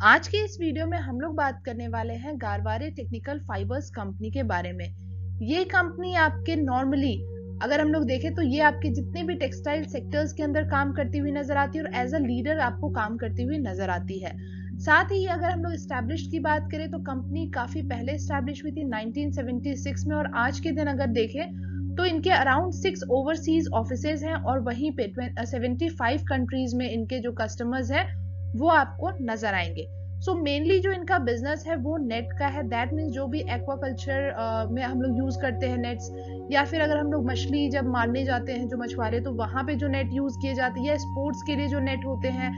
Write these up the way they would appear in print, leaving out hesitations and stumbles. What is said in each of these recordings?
आज के इस वीडियो में हम लोग बात करने वाले हैं गारवारे टेक्निकल फाइबर्स कंपनी के बारे में। ये कंपनी आपके नॉर्मली अगर हम लोग देखें तो ये आपके जितने भी टेक्सटाइल सेक्टर्स के अंदर काम करती हुई नजर आती है और एज अ लीडर आपको काम करती हुई नजर आती है। साथ ही अगर हम लोग एस्टैब्लिश की बात करें तो कंपनी काफी पहले एस्टैब्लिश हुई थी 1976 में, और आज के दिन अगर देखें तो इनके अराउंड 6 ओवरसीज ऑफिसेज हैं और वहीं पे 75 कंट्रीज में इनके जो कस्टमर्स हैं वो आपको नजर आएंगे। सो मेनली जो इनका बिजनेस है वो नेट का है। दैट मीन्स जो भी एक्वाकल्चर में हम लोग यूज करते हैं नेट्स, या फिर अगर हम लोग मछली जब मारने जाते हैं जो मछुआरे, तो वहां पे जो नेट यूज किए जाते हैं, या स्पोर्ट्स के लिए जो नेट होते हैं,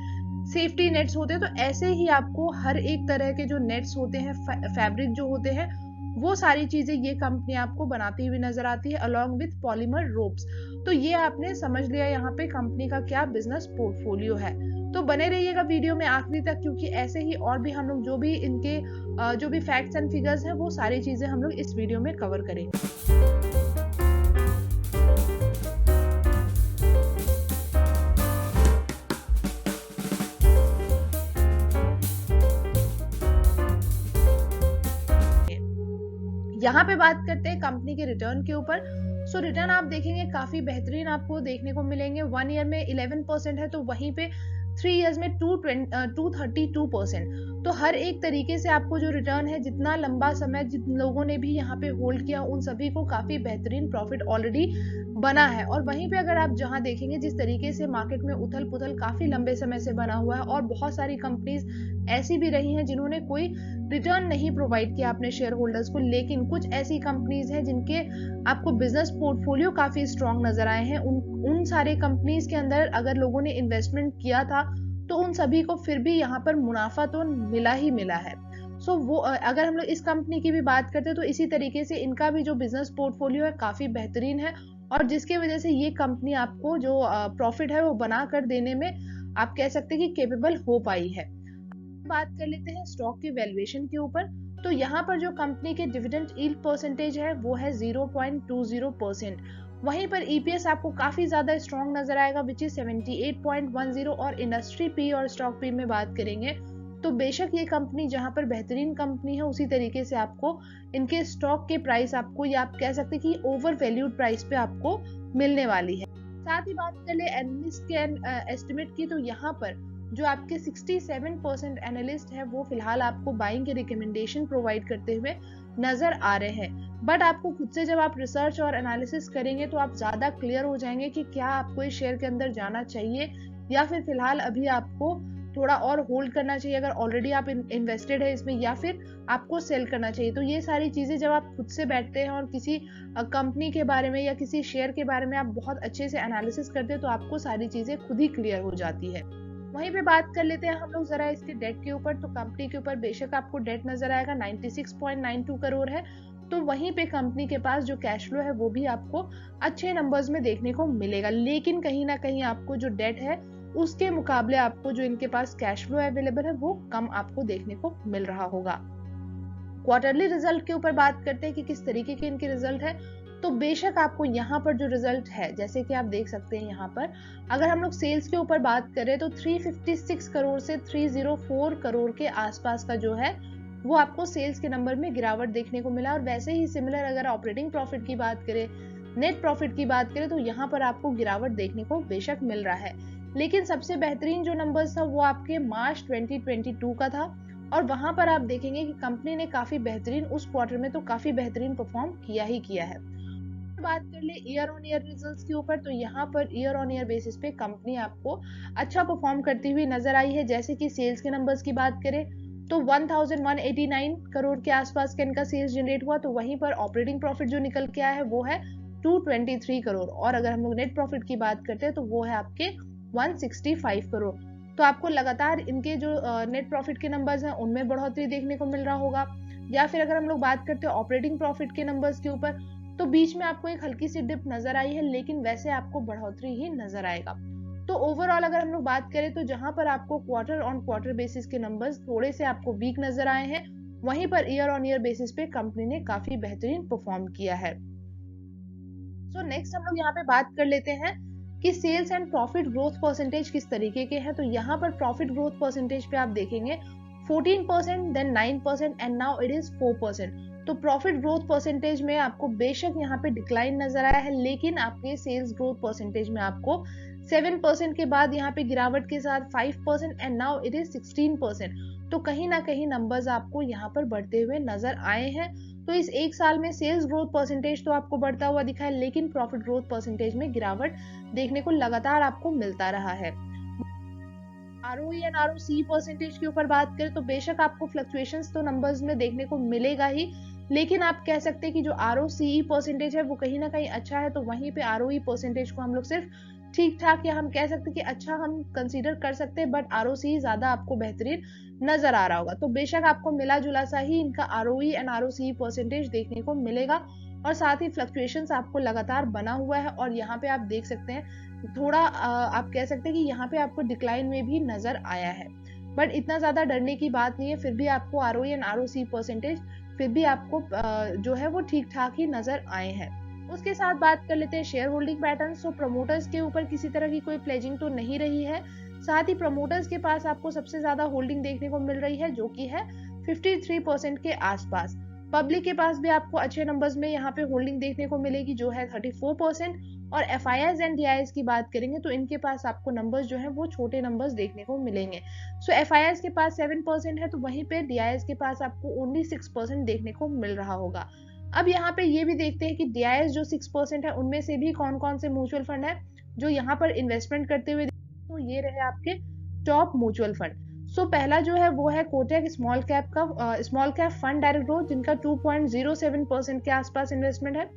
सेफ्टी नेट्स होते हैं, तो ऐसे ही आपको हर एक तरह के जो नेट्स होते हैं, फैब्रिक जो होते हैं, वो सारी चीजें ये कंपनी आपको बनाती हुई नजर आती है अलॉन्ग विथ पॉलीमर रोप्स। तो ये आपने समझ लिया यहाँ पे कंपनी का क्या बिजनेस पोर्टफोलियो है। तो बने रहिएगा वीडियो में आखिरी तक, क्योंकि ऐसे ही और भी हम लोग जो भी इनके जो भी फैक्ट्स एंड फिगर्स हैं वो सारी चीजें हम लोग इस वीडियो में कवर करेंगे। यहाँ पे बात करते हैं कंपनी के रिटर्न के ऊपर। सो रिटर्न आप देखेंगे काफी बेहतरीन आपको देखने को मिलेंगे। 1 ईयर में 11% है, तो वहीं पे 3 इयर्स में 232%। तो हर एक तरीके से आपको जो रिटर्न है, जितना लंबा समय जिन लोगों ने भी यहाँ पे होल्ड किया उन सभी को काफी बेहतरीन प्रॉफिट ऑलरेडी बना है। और वहीं पे अगर आप जहां देखेंगे जिस तरीके से मार्केट में उथल पुथल काफी लंबे समय से बना हुआ है, और बहुत सारी कंपनीज ऐसी भी रही हैं जिन्होंने कोई रिटर्न नहीं प्रोवाइड किया अपने शेयर होल्डर्स को, लेकिन कुछ ऐसी कंपनीज हैं जिनके आपको बिजनेस पोर्टफोलियो काफी स्ट्रांग नजर आए हैं। उन सारे कंपनीज के अंदर अगर लोगों ने इन्वेस्टमेंट किया था तो उन सभी को फिर भी यहाँ पर मुनाफा तो मिला ही मिला है। सो वो अगर हम लोग इस कंपनी की भी बात करते हैं तो इसी तरीके से इनका भी जो बिजनेस पोर्टफोलियो है काफी बेहतरीन है, और जिसके वजह से ये कंपनी आपको जो प्रॉफिट है वो बना कर देने में आप कह सकते हैं कि केपेबल हो पाई है। बात कर लेते हैं स्टॉक की वैल्यूएशन के ऊपर। तो यहाँ पर जो कंपनी के डिविडेंड यील्ड परसेंटेज है वो है 0.20%। वहीं पर ईपीएस आपको काफी ज्यादा स्ट्रॉन्ग नजर आएगा विच इज 78.10। और इंडस्ट्री पी और स्टॉक पी में बात करेंगे तो बेशक ये कंपनी जहां पर बेहतरीन कंपनी है, उसी तरीके से आपको इनके स्टॉक के प्राइस आपको, या आप कह सकते हैं कि ओवर वैल्यूड प्राइस पे आपको मिलने वाली है। साथ ही बात कर ले एनालिस्ट के एस्टिमेट की, तो यहाँ पर जो आपके 67% एनालिस्ट है वो फिलहाल आपको बाइंग के रिकमेंडेशन प्रोवाइड करते हुए नजर आ रहे हैं। बट आपको खुद से जब आप रिसर्च और एनालिसिस करेंगे तो आप ज्यादा क्लियर हो जाएंगे कि क्या आपको इस शेयर के अंदर जाना चाहिए, या फिर फिलहाल अभी आपको थोड़ा और होल्ड करना चाहिए अगर ऑलरेडी आप इन्वेस्टेड है इसमें, या फिर आपको सेल करना चाहिए। तो ये सारी चीजें जब आप खुद से बैठते हैं और किसी कंपनी के बारे में या किसी शेयर के बारे में आप बहुत अच्छे से एनालिसिस करते हैं तो आपको सारी चीजें खुद ही क्लियर हो जाती है। वहीं पे बात कर लेते हैं हम लोग जरा इसके डेट के ऊपर। तो कंपनी के ऊपर बेशक आपको डेट नजर आएगा 96.92 करोड़ है। तो वहीं पे कंपनी के पास जो कैश फ्लो है वो भी आपको अच्छे नंबर्स में देखने को मिलेगा, लेकिन कहीं ना कहीं आपको जो डेट है उसके मुकाबले आपको जो इनके पास कैश फ्लो अवेलेबल है वो कम आपको देखने को मिल रहा होगा। क्वार्टरली रिजल्ट के ऊपर बात करते हैं कि किस तरीके के इनके रिजल्ट है। तो बेशक आपको यहाँ पर जो रिजल्ट है, जैसे कि आप देख सकते हैं यहाँ पर अगर हम लोग सेल्स के ऊपर बात करें तो 356 करोड़ से 304 करोड़ के आसपास का जो है वो आपको सेल्स के नंबर में गिरावट देखने को मिला। और वैसे ही सिमिलर अगर ऑपरेटिंग प्रॉफिट की बात करें, नेट प्रॉफिट की बात करें, तो यहाँ पर आपको गिरावट देखने को बेशक मिल रहा है। लेकिन सबसे बेहतरीन जो नंबर्स था वो आपके मार्च 2022 का था, और वहां पर आप देखेंगे कि कंपनी ने काफी बेहतरीन उस क्वार्टर में तो काफी बेहतरीन परफॉर्म किया ही किया है। बात कर ले ईयर ऑन ईयर रिजल्ट्स के ऊपर, तो यहाँ per year on year basis पे कंपनी आपको अच्छा परफॉर्म करती हुई नजर आई है। जैसे कि सेल्स के नंबर्स की बात करें तो 1189 करोड़ के आसपास का इनका सेल्स जनरेट हुआ। तो वहीं पर ऑपरेटिंग प्रॉफिट जो निकल के आया है वो है 223 करोड़, और अगर हम लोग नेट प्रॉफिट की बात करते हैं तो वो है आपके 165 करोड़। तो आपको लगातार इनके जो नेट प्रॉफिट के नंबर्स हैं उनमें बढ़ोतरी देखने को मिल रहा होगा। या फिर अगर हम लोग बात करते हैं ऑपरेटिंग प्रॉफिट के नंबर्स के ऊपर, तो बीच में आपको एक हल्की सी डिप नजर आई है, लेकिन वैसे आपको बढ़ोतरी ही नजर आएगा। तो ओवरऑल अगर हम लोग बात करें तो जहां पर आपको क्वार्टर ऑन क्वार्टर बेसिस के नंबर्स थोड़े से आपको वीक नजर आए हैं, वहीं per year on year basis पे कंपनी ने काफी बेहतरीन परफॉर्म किया है। सो नेक्स्ट हम लोग यहाँ पे बात कर लेते हैं कि sales and profit growth percentage किस तरीके के हैं। तो यहाँ पर प्रॉफिट ग्रोथ परसेंटेज पे आप देखेंगे 14%, then 9% and now it is 4%। तो प्रॉफिट ग्रोथ परसेंटेज में आपको बेशक यहाँ पे डिक्लाइन नजर आया है, लेकिन आपके सेल्स ग्रोथ परसेंटेज में आपको 7% के बाद यहाँ पे गिरावट के साथ 5% एंड नाउ इट इज 16%। तो कहीं ना कहीं नंबर्स आपको यहाँ पर बढ़ते हुए नजर आए हैं। तो इस एक साल में सेल्स ग्रोथ परसेंटेज तो आपको बढ़ता हुआ दिखा है, लेकिन प्रॉफिट ग्रोथ परसेंटेज में गिरावट देखने को लगातार आपको मिलता रहा है। आरओई एंड आरओसी परसेंटेज के ऊपर बात करें तो बेशक आपको फ्लक्चुएशंस तो नंबर्स में देखने को मिलेगा ही, लेकिन आप कह सकते हैं कि जो आरओसीई परसेंटेज है वो कहीं ना कहीं अच्छा है, तो वहीं पे आरओई परसेंटेज को हम लोग सिर्फ ठीक ठाक या हम कह सकते हैं कि अच्छा हम कंसीडर कर सकते हैं, बट आरओसी ज्यादा आपको बेहतरीन नजर आ रहा होगा। तो बेशक आपको मिला जुला सा ही इनका आरओई एंड आरओसी परसेंटेज देखने को मिलेगा, और साथ ही फ्लक्चुएशंस आपको लगातार बना हुआ है, और यहाँ पे आप देख सकते हैं थोड़ा आप कह सकते हैं कि यहाँ पे आपको डिक्लाइन में भी नजर आया है, बट इतना ज्यादा डरने की बात नहीं है। फिर भी आपको आरओई एंड आरओसी परसेंटेज फिर भी आपको जो है वो ठीक ठाक ही नजर आए हैं। उसके साथ बात कर लेते हैं शेयर होल्डिंग पैटर्न। तो प्रमोटर्स के ऊपर किसी तरह की कोई प्लेजिंग तो नहीं रही है, साथ ही प्रमोटर्स के पास आपको सबसे ज्यादा होल्डिंग देखने को मिल रही है, जो कि है 53% के आसपास। पब्लिक के पास भी आपको अच्छे नंबर्स में यहाँ पे होल्डिंग देखने को मिलेगी, जो है 34%। और FIIs एंड DIs की बात करेंगे तो इनके पास आपको नंबर्स जो है वो छोटे नंबर्स देखने को मिलेंगे। सो FIIs के पास 7% है, तो वहीं पे DIs के पास आपको ओनली 6% देखने को मिल रहा होगा। अब यहाँ पे ये भी देखते हैं कि DIs जो 6% है उनमें से भी कौन कौन से म्यूचुअल फंड है जो यहाँ पर इन्वेस्टमेंट करते हुए, तो ये रहे आपके टॉप म्यूचुअल फंड। सो पहला जो है वो है Kotak small cap fund direct growth, जिनका 2.07% के आसपास इन्वेस्टमेंट है।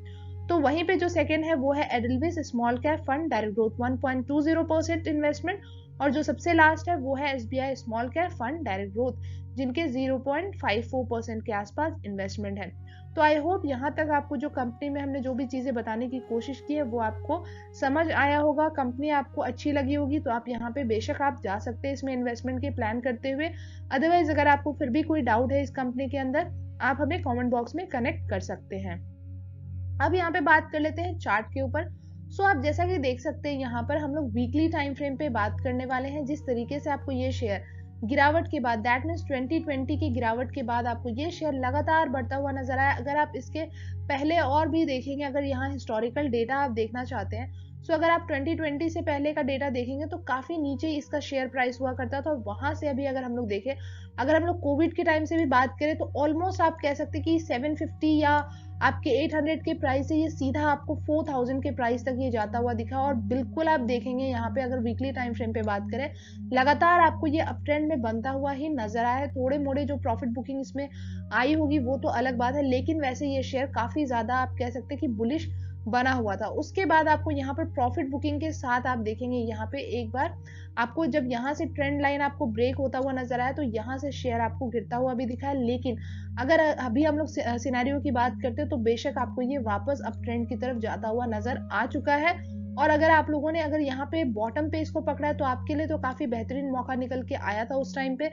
तो वहीं पे जो सेकंड है वो है Edelweiss small cap fund direct growth 1.20% investment, और जो सबसे लास्ट है वो है SBI small cap fund direct growth, जिनके 0.54% के आसपास इन्वेस्टमेंट है। तो आई होप यहाँ तक आपको जो कंपनी में हमने जो भी चीजें बताने की कोशिश की है वो आपको समझ आया होगा, कंपनी आपको अच्छी लगी होगी, तो आप यहाँ पे बेशक आप जा सकते हैं इसमें इन्वेस्टमेंट के प्लान करते हुए। अदरवाइज अगर आपको फिर भी कोई डाउट है इस कंपनी के अंदर, आप हमें कमेंट बॉक्स में कनेक्ट कर सकते हैं। अब यहाँ पे बात कर लेते हैं चार्ट के ऊपर। सो आप जैसा कि देख सकते हैं यहाँ पर हम लोग वीकली टाइम फ्रेम पे बात करने वाले हैं। जिस तरीके से आपको ये शेयर गिरावट के बाद, दैट मीन्स 2020 की गिरावट के बाद आपको ये शेयर लगातार बढ़ता हुआ नजर आया। अगर आप इसके पहले और भी देखेंगे, अगर यहाँ हिस्टोरिकल डेटा आप देखना चाहते हैं, सो अगर आप 2020 से पहले का डेटा देखेंगे तो काफी नीचे इसका शेयर प्राइस हुआ करता था, और वहां से अभी अगर हम लोग देखें, अगर हम लोग कोविड के टाइम से भी बात करें तो ऑलमोस्ट आप कह सकते हैं कि 750 या आपके 800 के प्राइस से ये सीधा आपको 4000 के प्राइस तक ये जाता हुआ दिखा। और बिल्कुल आप देखेंगे यहाँ पे अगर वीकली टाइम फ्रेम पे बात करें, लगातार आपको ये अप ट्रेंड में बनता हुआ ही नजर आया है। थोड़े मोड़े जो प्रॉफिट बुकिंग इसमें आई होगी वो तो अलग बात है, लेकिन वैसे ये शेयर काफी ज्यादा आप कह सकते हैं कि बुलिश बना हुआ था। उसके बाद आपको यहाँ पर प्रॉफिट बुकिंग के साथ आप देखेंगे यहाँ पे एक बार आपको जब यहाँ से ट्रेंड लाइन आपको ब्रेक होता हुआ नजर आया, तो यहाँ से शेयर आपको गिरता हुआ भी दिखा है। लेकिन अगर अभी हम लोग सिनेरियो की बात करते हैं तो बेशक आपको ये वापस अप ट्रेंड की तरफ जाता हुआ नजर आ चुका है। और अगर आप लोगों ने अगर यहाँ पे बॉटम पे इसको पकड़ा है तो आपके लिए तो काफी बेहतरीन मौका निकल के आया था उस टाइम पे।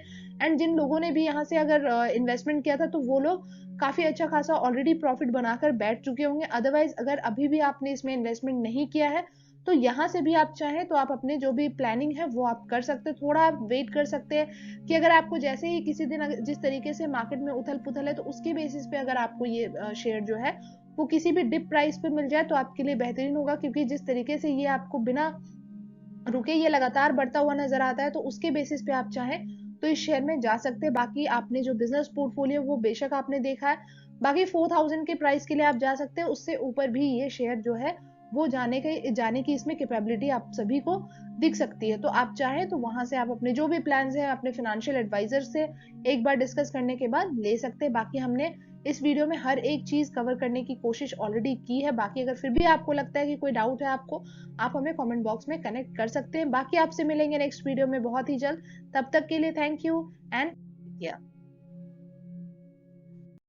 एंड जिन लोगों ने भी यहाँ से अगर इन्वेस्टमेंट किया था तो वो लोग काफी अच्छा खासा ऑलरेडी प्रॉफिट बनाकर बैठ चुके होंगे। अदरवाइज अगर अभी भी आपने इसमें इन्वेस्टमेंट नहीं किया है तो यहाँ से भी आप चाहें तो आप अपने जो भी प्लानिंग है वो आप कर सकते हैं। थोड़ा आप वेट कर सकते हैं कि अगर आपको जैसे ही किसी दिन जिस तरीके से मार्केट में उथल पुथल है तो उसके बेसिस पे अगर आपको ये शेयर जो है वो किसी भी डिप प्राइस पे मिल जाए तो आपके लिए बेहतरीन होगा, क्योंकि जिस तरीके से ये आपको बिना रुके ये लगातार बढ़ता हुआ नजर आता है तो उसके बेसिस पे आप चाहें तो इस शेयर में जा सकते हैं। बाकी आपने जो बिजनेस पोर्टफोलियो वो बेशक आपने देखा है, बाकी 4000 के प्राइस के लिए आप जा सकते हैं। उससे ऊपर भी ये शेयर जो है वो जाने की इसमें कैपेबिलिटी आप सभी को दिख सकती है। तो आप चाहें तो वहां से आप अपने जो भी प्लान है अपने फाइनेंशियल एडवाइजर से एक बार डिस्कस करने के बाद ले सकते हैं। बाकी हमने इस वीडियो में हर एक चीज कवर करने की कोशिश ऑलरेडी की है। बाकी अगर फिर भी आपको लगता है कि कोई डाउट है आपको, आप हमें कमेंट बॉक्स में कनेक्ट कर सकते हैं। बाकी आपसे मिलेंगे नेक्स्ट वीडियो में बहुत ही जल्द। तब तक के लिए थैंक यू एंड